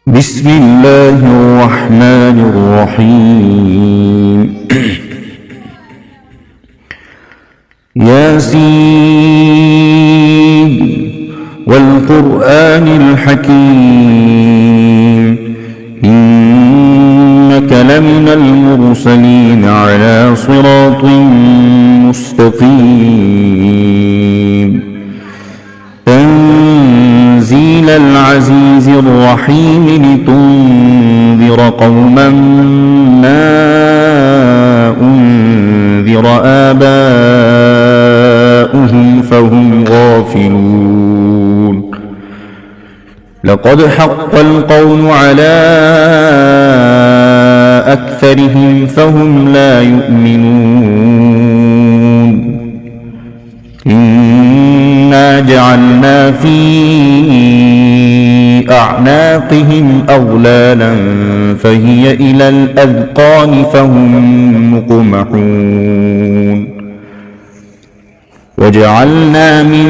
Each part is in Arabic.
بسم الله الرحمن الرحيم ياسين والقرآن الحكيم إنك لمن المرسلين على صراط مستقيم تنزيل العزيز الرحيم لتنذر قوما ما أنذر آباؤهم فهم غافلون لقد حق القول على أكثرهم فهم لا يؤمنون إنا جعلنا في أعناقهم أغلالا فهي إلى الأذقان فهم مقمحون وجعلنا من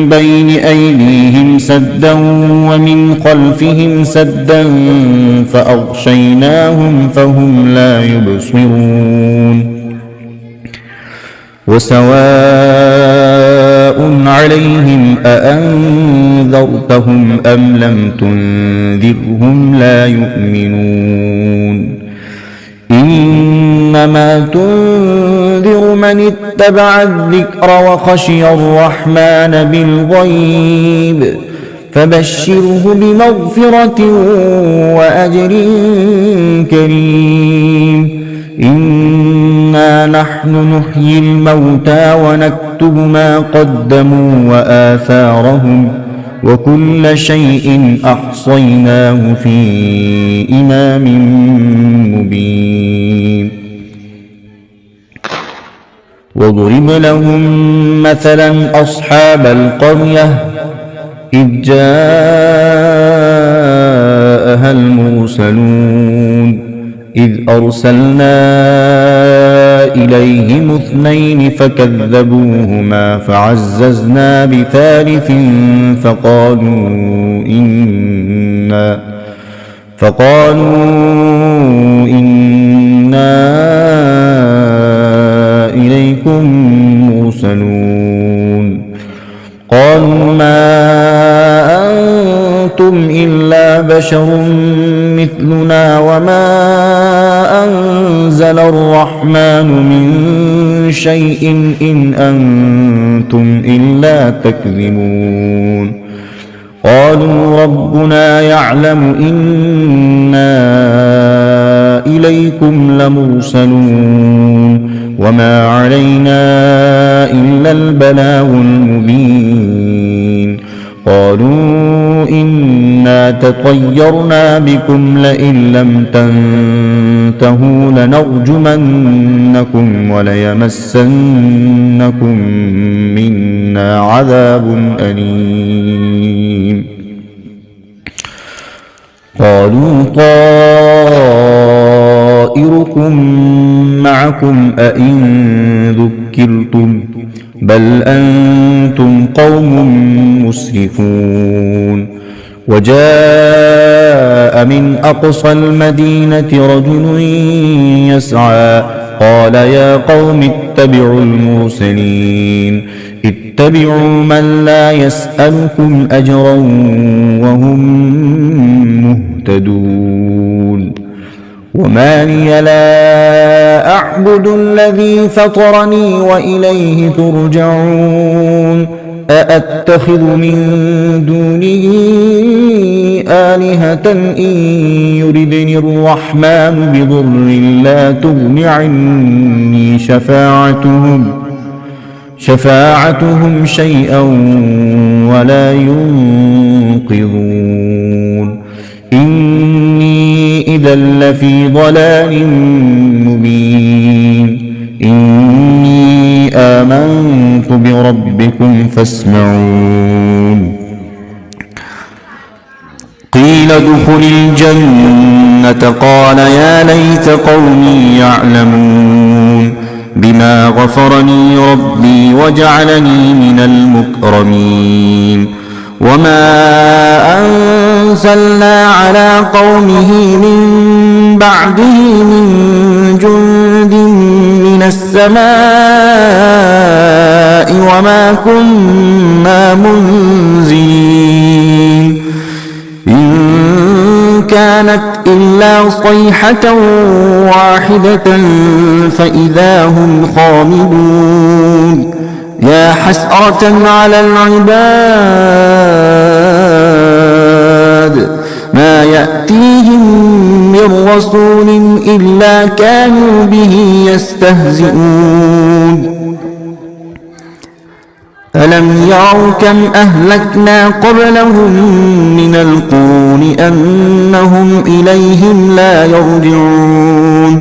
بين أيديهم سدا ومن خلفهم سدا فأغشيناهم فهم لا يبصرون وسواء عليهم أأنذرتهم أم لم تنذرهم لا يؤمنون إنما تنذر من اتبع الذكر وخشي الرحمن بالغيب فبشره بمغفرة وأجر كريم إنا نحن نحيي الموتى ونكتب ما قدموا وآثارهم وكل شيء أحصيناه في إمام مبين واضرب لهم مثلا أصحاب القرية إذ جاءها المرسلون إذ أرسلنا إليهم اثنين فكذبوهما فعززنا بثالث فقالوا إنا إليكم مرسلون قالوا ما أنتم إلا بشر مثلنا وما أنزل الرحمن من شيء إن أنتم إلا تكذبون قالوا ربنا يعلم إنا إليكم لمرسلون وما علينا إلا البلاغ المبين قالوا إنا تطيرنا بكم لئن لم تنتهوا لنرجمنكم وليمسنكم منا عذاب أليم قالوا طائركم معكم أئن ذكرتم بل أنتم قوم مسرفون وجاء من أقصى المدينة رجل يسعى قال يا قوم اتبعوا المرسلين اتبعوا من لا يسألكم أجرا وهم مهتدون وما لي لا أعبد الذي فطرني وإليه ترجعون أأتخذ من دونه آلهة إن يردني الرحمن بضر لا تغن عني شفاعتهم شيئا ولا ينقذون إني إذا لفي ضلال مبين إني آمنت بربكم فاسمعون قيل ادخل الجنة قال يا ليت قومي يعلمون بما غفرني ربي وجعلني من المكرمين وما أرسلنا على قومه من بعده من جند من السماء وما كنا منزلين إن كانت إلا صيحة واحدة فإذا هم خامدون يا حسرة على العباد ما يأتيهم من رسول إلا كانوا به يستهزئون ألم يروا كم أهلكنا قبلهم من القرون أنهم إليهم لا يرجعون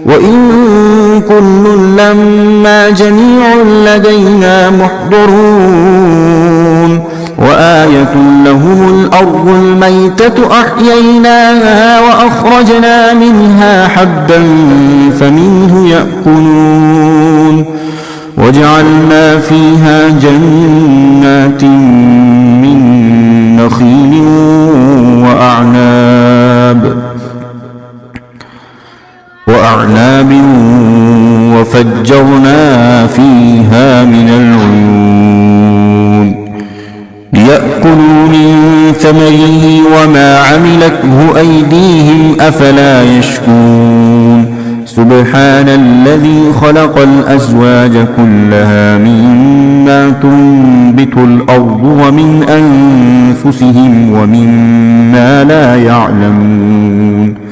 وإن كل لما جميع لدينا محضرون وآية لهم الأرض الميتة أحييناها وأخرجنا منها حبا فمنه يأكلون وجعلنا فيها جنات من نخيل وأعناب وفجرنا فيها من العيون ليأكلوا من ثمره وما عملته أيديهم أفلا يشكرون سبحان الذي خلق الأزواج كلها مما تنبت الأرض ومن أنفسهم ومما لا يعلمون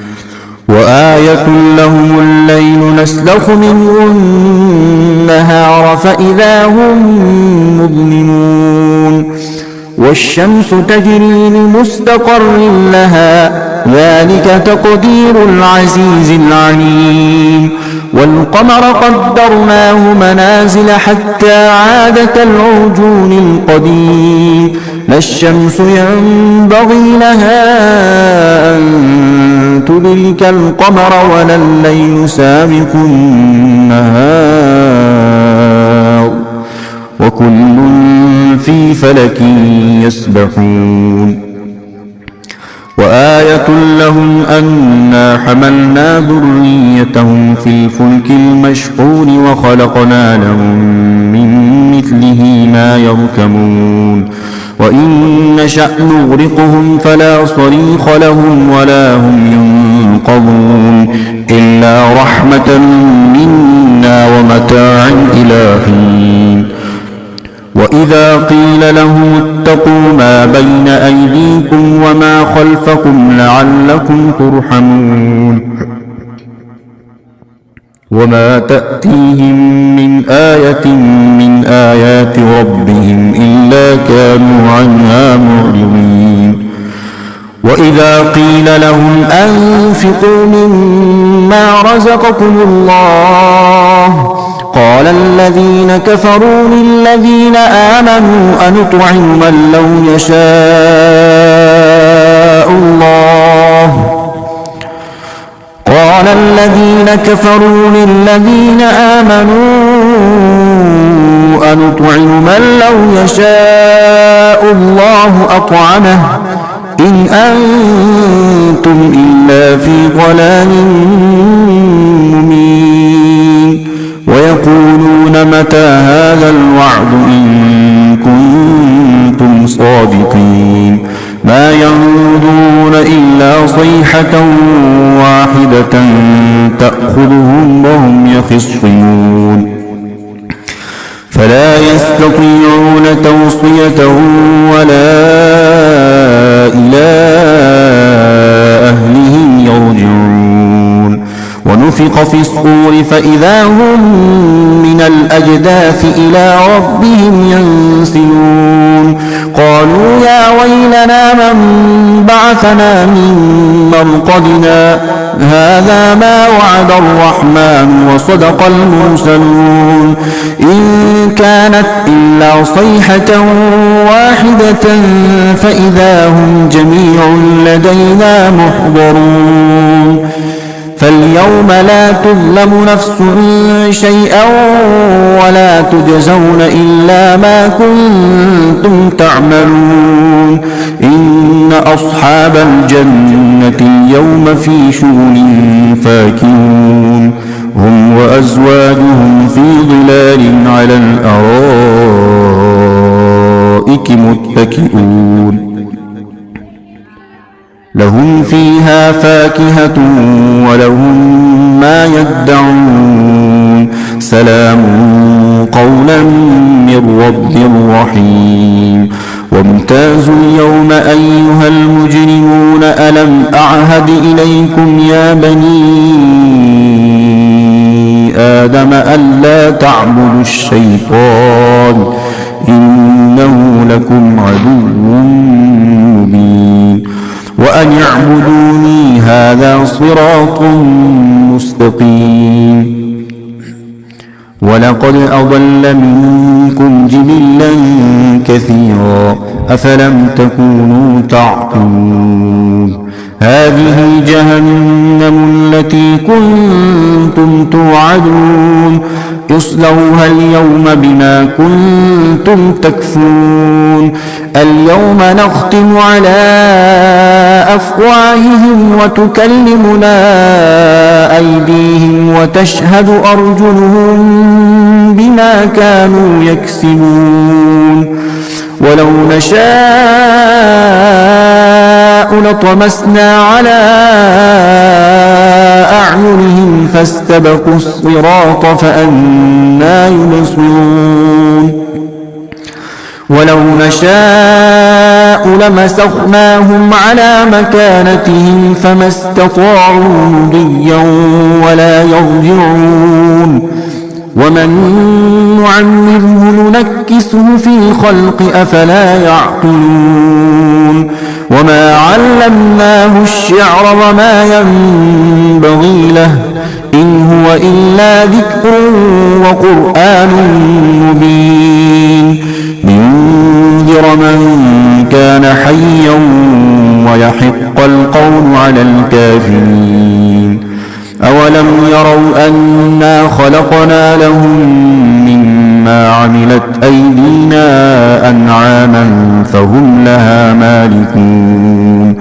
وآية لهم الليل نسلخ منه النهار فإذا هم مظلمون والشمس تجري لمستقر لها ذلك تقدير العزيز العليم والقمر قدرناه منازل حتى عاد كالعرجون القديم لا الشمس ينبغي لها أن تدرك القمر ولا الليل سابق النهار وكل في فلك يسبحون وآية لهم أنا حملنا ذريتهم في الفلك المشحون وخلقنا لهم من مثله ما يركبون وإن نشأ نغرقهم فلا صريخ لهم ولا هم ينقذون إلا رحمة منا ومتاعا إلى حين وإذا قيل لهم اتقوا ما بين أيديكم وما خلفكم لعلكم ترحمون وما تأتيهم من آية من آيات ربهم إلا كانوا عنها معرضين وإذا قيل لهم أنفقوا مما رزقكم الله قال الذين كفروا للذين آمنوا أنطعم من لو يشاء الله قال الذين كفروا للذين آمنوا أنطعم من لو يشاء الله أطعمه إن أنتم إلا في ضلال مبين ويقولون متى هذا الوعد إن كنتم صادقين ما ينظرون إلا صيحة واحدة تأخذهم وهم يخصمون فلا يستطيعون توصية ولا إلى أهلهم يرجعون ونفخ في الصور فإذا هم من الأجداث إلى ربهم ينسلون قالوا يا ويلنا من بعثنا من مرقدنا هذا ما وعد الرحمن وصدق المرسلون إن كانت إلا صيحة واحدة فإذا هم جميع لدينا محضرون فاليوم لا تظلم نفس شيئا ولا تجزون إلا ما كنتم تعملون إن أصحاب الجنة اليوم في شغل فاكهون هم وأزواجهم في ظلال على الأرائك متكئون لهم فيها فاكهة ولهم ما يدعون سلام قولا من رب رحيم وامتازوا اليوم أيها المجرمون ألم أعهد إليكم يا بني آدم ألا تعبدوا الشيطان إنه لكم عدو مبين وأن اعبدوني هذا صراط مستقيم ولقد أضل منكم جبلا كثيرا أفلم تكونوا تعقلون هذه جهنم التي كنتم توعدون اصلوها اليوم بما كنتم تكفرون اليوم نختم على أفواههم وتكلمنا أيديهم وتشهد أرجلهم بما كانوا يكسبون ولو نشاء لطمسنا على أعينهم فاستبقوا الصراط فأنى يبصرون ولو نشاء لمسخناهم على مكانتهم فما استطاعوا مضيا ولا يرجعون ومن نعمره ننكسه في الخلق أفلا يعقلون وما علمناه الشعر وما ينبغي له إن هو إلا ذكر وقرآن مبين لينذر من كان حيا ويحق القول على الكافرين أولم يروا أنا خلقنا لهم مما عملت أيدينا أنعاما فهم لها مالكون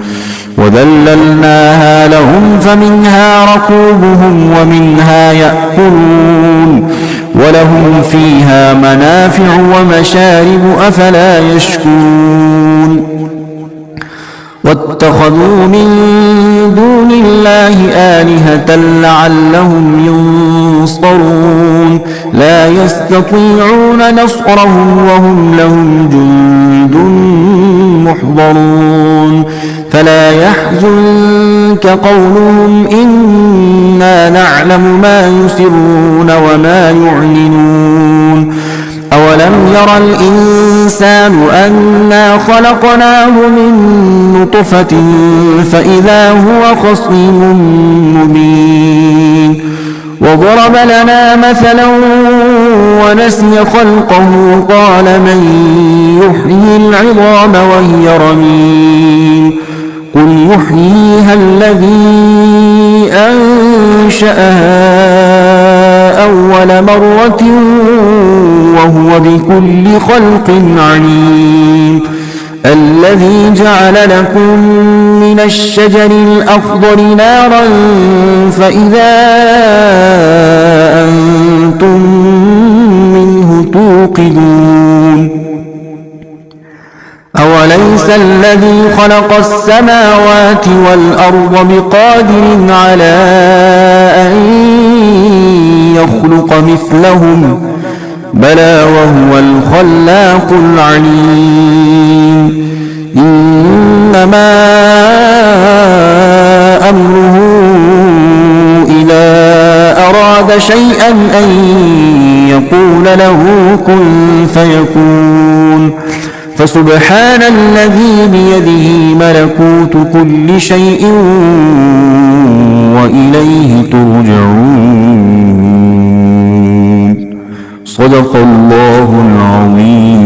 وذللناها لهم فمنها ركوبهم ومنها يأكلون ولهم فيها منافع ومشارب أفلا يشكرون واتخذوا من دون الله آلهة لعلهم ينصرون لا يستطيعون نصرهم وهم لهم جند محضرون فلا يحزنك قولهم إنا نعلم ما يسرون وما يعلنون أولم ير الإنسان أنا خلقناه من نطفة فإذا هو خصيم مبين وضرب لنا مثلا ونسي خلقه قال من يحيي العظام وهي رميم قل يحييها الذي أنشأها أول مرة وهو بكل خلق عليم الذي جعل لكم من الشجر الأخضر نارا فإذا أنتم منه توقدون أوليس الذي خلق السماوات والأرض بقادر على أن يخلق مثلهم بلى وهو الخلاق العليم إنما أمره إذا أراد شيئا أن يقول له كن فيكون فسبحان الذي بيده ملكوت كل شيء وإليه ترجعون صدق الله العظيم.